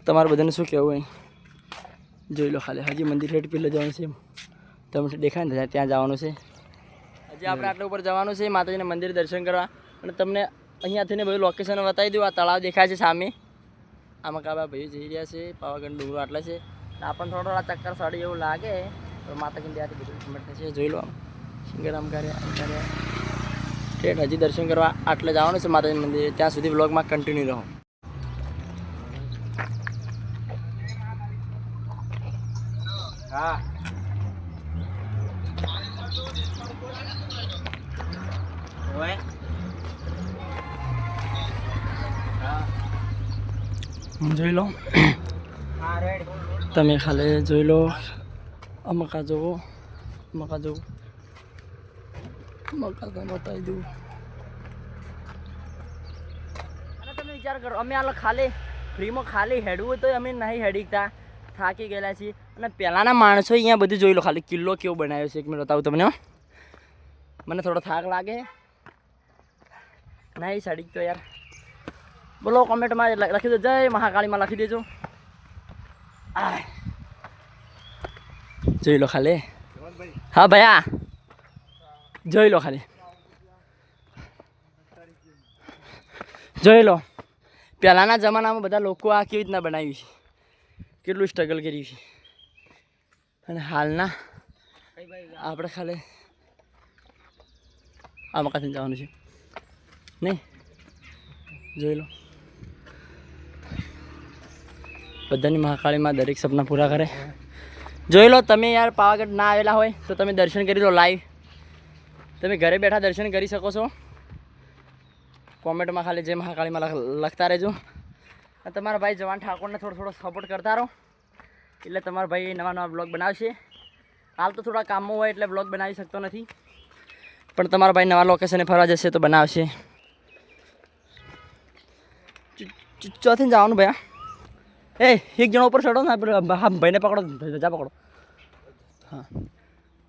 તમારે બધાને શું કહેવું હોય જોઈ લો ખાલી. હજી મંદિર હેઠ પેલો જવાનું છે, તમને દેખાય ને ત્યાં જવાનું છે. હજી આપણે આટલા ઉપર જવાનું છે માતાજીના મંદિર દર્શન કરવા. અને તમને અહીંયાથી ને બધું લોકેશન બતાવી દઉં. આ તળાવ દેખાય છે સામે, આમાં કાબા ભાઈ જઈ રહ્યા છે. પાવાગઢ ડુંગરો આટલા છે. આપણને થોડા ચક્કર સાડી એવું લાગે પણ માતાજીની દયાથી બધું કિંમત થશે. જોઈ લો સિંગરામ કર્યા ઠેઠ હજી દર્શન કરવા આટલે જવાનું છે માતાજી મંદિર. ત્યાં સુધી વ્લોગમાં કન્ટિન્યુ રહો. હા જોઈ લો તમે ખાલી જોઈ લો. મકા જોવો, મકા જોવો, મકા તો બતાવી દઉં. અને તમે વિચાર કરો અમે આ ખાલી ફ્રીમાં ખાલી હેડવું હોય તો અમે નહીં હેડીકતા, થાકી ગયેલા છીએ. અને પહેલાંના માણસો અહીંયા બધું જોઈ લો. ખાલી કિલ્લો કેવો બનાવ્યો છે એક મિનિટ બતાવું તમને. મને થોડો થાક લાગે નહીં સડી તો યાર. બોલો કોમેન્ટમાં લખી દો જય મહાકાળીમાં લખી દેજો. જોઈ લો ખાલી. હા ભૈયા જોઈ લો ખાલી, જોઈ લો. પહેલાંના જમાનામાં બધા લોકો આ કેવી રીતના બનાવ્યું છે, કેટલું સ્ટ્રગલ કર્યું છે. અને હાલના આપણે ખાલી આ મકાથી જવાનું છે નહીં. જોઈ લો બધાની મહાકાળીમાં દરેક સપના પૂરા કરે. જોઈ લો તમે યાર પાવાગઢ ના આવેલા હોય તો તમે દર્શન કરી લો લાઈવ. તમે ઘરે બેઠા દર્શન કરી શકો છો. કોમેન્ટમાં ખાલી જય મહાકાળીમાં લખતા રહેજો. અને તમારા ભાઈ જવાન ઠાકોરને થોડો સપોર્ટ કરતા રહો, એટલે તમારા ભાઈ નવા નવા બ્લોગ બનાવશે. હાલ તો થોડા કામમાં હોય એટલે બ્લોગ બનાવી શકતો નથી, પણ તમારા ભાઈ નવા લોકેશને ફરવા જશે તો બનાવશે. ચોથી જવાનું ભૈયા. એક જણો ઉપર ચડો ને હા ભાઈને પકડો, જા પકડો. હા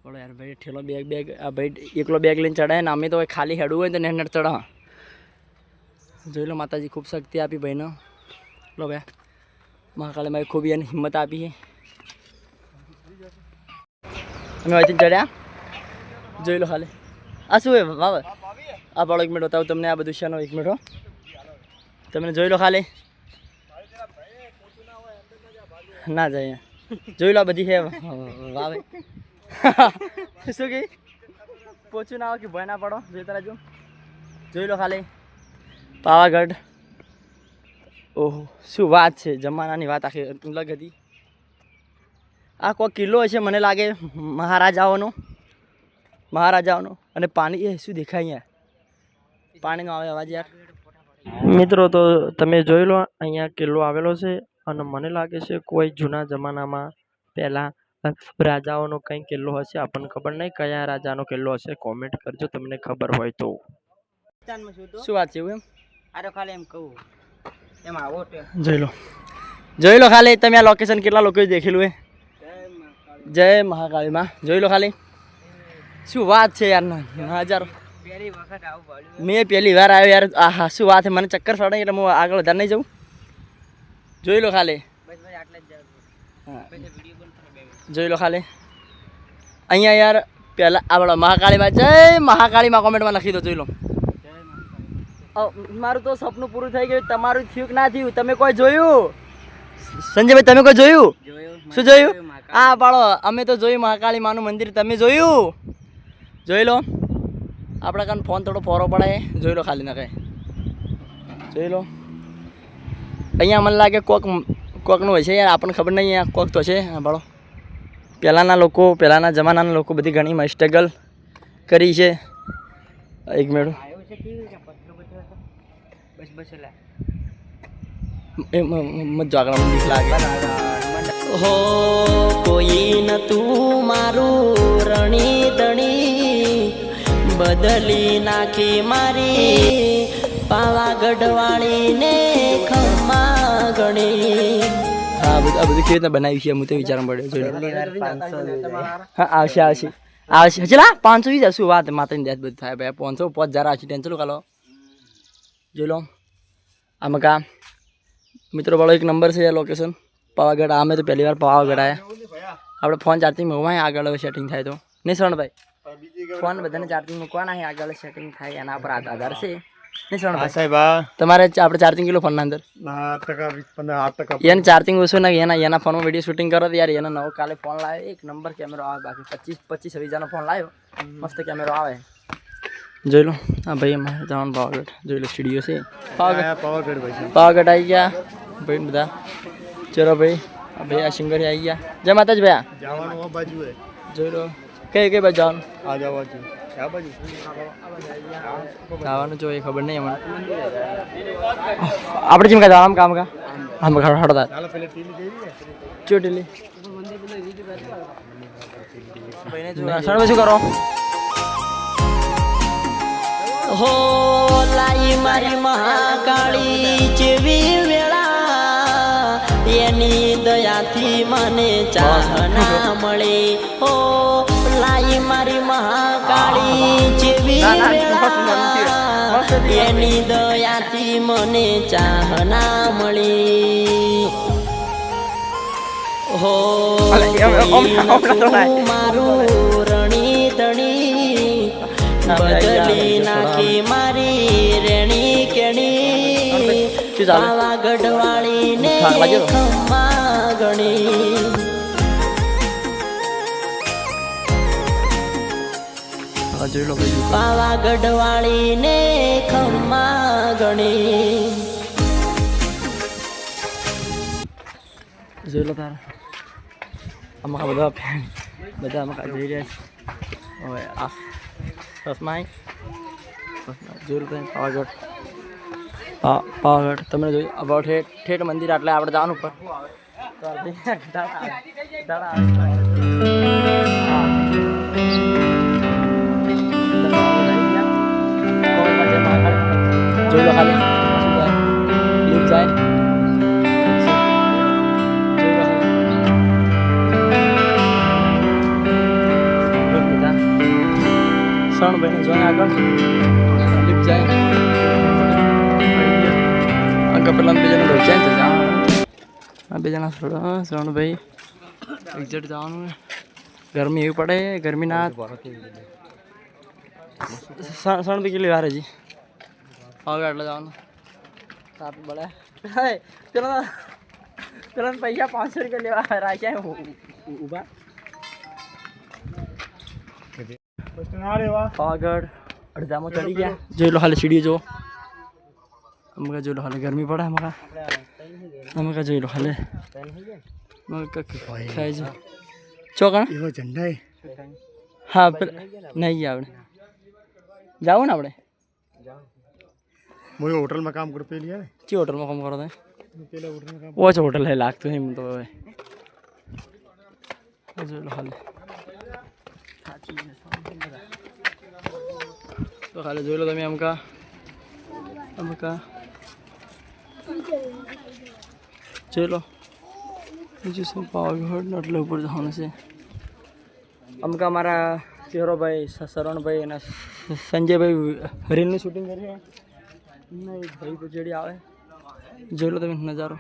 બોલો યાર ભાઈ ઠેલો બેગ આ ભાઈ એકલો બેગ લઈને ચડાય ને અમે તો ખાલી હેડવું હોય ને તો નેટ ચડા. જોઈ લો માતાજી ખૂબ શક્તિ આપી ભાઈને. લો ભાઈ મહાકાળીમાં ખૂબ એને હિંમત આપી છે. અમે અહીંથી ચડ્યા. જોઈ લો ખાલી. આ શું હોય વાવ આ બાળો એક મિનિટ બતાવું તમને આ બધું છે. એક મિનિટ તમને જોઈ લો ખાલી. ના જાય જોઈ લો બધી છે વાવે. શું કે પોચું ના આવે કે ભય ના પડો. જોઈતા રહેજો. જોઈ લો ખાલી પાવાગઢ. ઓહો શું વાત છે, જમાનાની વાત આખી અલગ હતી. આ કોઈ કિલ્લો હશે મને લાગે મહારાજાઓનો. અને પાણી એ શું દેખાય અહીંયા, પાણીનો આવે અવાજ યાર. મિત્રો તો તમે જોઈ લો અહીંયા કિલ્લો આવેલો છે. અને મને લાગે છે કોઈ જૂના જમાનામાં પહેલાં રાજાઓનો કંઈ કિલ્લો હશે. આપણને ખબર નહીં કયા રાજાનો કિલ્લો હશે. કોમેન્ટ કરજો તમને ખબર હોય તો. શું વાત છે એવું એમ? અરે ખાલી એમ કહું એમ આવો જોઈ લો ખાલી. તમે આ લોકેશન કેટલા લોકોએ દેખેલું હે? જય મહાકાળીમાં. જોઈ લો ખાલી શું વાત છે યાર. હજારો મેં પહેલી વાર આવ્યો યાર. આ હા શું વાત છે. મને ચક્કર ચડે એટલે હું આગળ વધારે નહીં જાઉં. જોઈ લો ખાલી. જોઈ લો ખાલી અહીંયા યાર પહેલાં આપણો મહાકાળીમાં જય મહાકાળીમાં કોમેન્ટમાં લખી દો. જોઈ લો મારું તો સપનું પૂરું થઈ ગયું. તમારું થયું કે ના થયું તમે કોઈ જોયું? સંજયભાઈ તમે કોઈ જોયું? શું જોયું? આ બાળો અમે તો જોયું મહાકાળી માનું મંદિર. તમે જોયું? જોઈ લો આપણા કાન ફોન થોડો ફોરો પડે. જોઈ લો ખાલી ના કંઈ. જોઈ લો અહીંયા મને લાગે કોકનું હોય છે યાર. આપણને ખબર નહીં યાર કોક તો છે. હા બાળો પહેલાંના જમાનાના લોકો બધી ઘણી સ્ટ્રગલ કરી છે. એક મિનિટ હો કોઈ નતું મારું રણી દણી બદલી નાખી મારી પાવાગઢ વાળીને ખમા ગણી. હા બધું કેવી રીતના બનાવ્યું છે હું તો વિચારવા પડ્યો. હા આવશે ચલા 520 શું વાત. માતાની દયા બધું થાય ભાઈ. 500 જરા આવશે ટેન્શન કાલો. જોઈ લો આ મકા મિત્રો વાળો એક નંબર છે લોકેશન પાવાગઢ. અમે તો પહેલી વાર પાવાગઢ આવ્યા. આપણે ફોન ચાર્જિંગ મૂકવા આગળ સેટિંગ થાય તો નહીં શરણભાઈ? ફોન બધાને ચાર્જિંગ મૂકવાના અહીં આગળ સેટિંગ થાય એના પર આધાર છે નહીં શરણભાઈ? સાહેબ તમારે આપણે ચાર્જિંગ કેટલું ફોનના અંદર? 8%. એને ચાર્જિંગ ઓછું ના એના ફોનમાં વિડીયો શૂટિંગ કરો યાર. એનો નવો કાલે ફોન લાવ્યો એક નંબર કેમેરો આવે. બાકી 25-26 હજારનો ફોન લાવ્યો મસ્ત કેમેરો આવે. જોઈ લો હા ભાઈ અમારે જવાનું પાવાગઢ. જોઈ લો સ્ટુડિયો છે પાવાગઢ આવી ગયા ભાઈ બધા. ચલો ભાઈ ભાઈ આ સિંગર આવી ગયા. જય માતાજી ભાઈ. જવાનું બાજુ જોઈ લો કઈ બાજુ જવાનું? જવાનું જો એ ખબર નહીં અમને. આપણે જેમ જવાનું કામ કા આમ હડતા ચોટીલી શું કરો? હો લાઈ મારી મહાકાળી જેવી વેળા એની દયાથી મને ચાહના મળે. હો લાઈ મારી મહાકાળી જેવી વેળા એની દયાથી મને ચાહના મળે. હો મારું રણી તણી બદલી નાખી મારી રેણી કેણી પાવાગઢ વાળીને ખમ્મા ગણી. પાવાગઢ વાળીને ખમ્મા ગણી. જોઈ લો તારા અમારા બધા અમારા જઈ રહ્યા છે હવે આ સસમાઈ જોઈ લો પાવાગઢ. પાવાગઢ તમે જોયું અબાઉટ ઠેઠ મંદિર એટલે આપણે જવાનું ઉપર જોઈ લો ખાલી લીપ જાય. શરણભાઈને જોઈને આગળ લીપ જાય આગળ પેલા બે જણા રોજ જાય તો આ બે જણા શરણભાઈ એક્ઝેક્ટ જવાનું. ગરમી એવી પડે ગરમી ના શરણભાઈ કેટલી વાર હજી હવે એટલે જવાનું સાત બળે પેલા પૈસા 500 રૂપિયા લેવા રાખ્યા ઊભા. પાવાગઢ અડધામાં ચડી ગયા. જોઈ લો ખાલી સીડીઓ જો અમુક જોઈ લો ખાલી ગરમી પડે અમુક જોઈ લો ખાલી ખાય છે ચોકણ એવો ઝંડા હા નહીં ગયા આપણે જાવું ને આપણે હોટલમાં કામ કરો પેલી ને ચી હોટલમાં કામ કરો તમે ઓછ હોટલ હે લાગતું નહીં તો હવે જોઈ લો ખાલી તો ખાલી જોઈ લો તમે અમકા જોઈ લો બીજું શું પાવાગઢ એટલે ઉપર જવાનું છે. અમકા મારા ચેહરોભાઈ શરણભાઈ અને સંજયભાઈ રીલનું શૂટિંગ કરીએ નહીં ભાઈ તો જેડી આવે જોઈ લો તમે નજારો.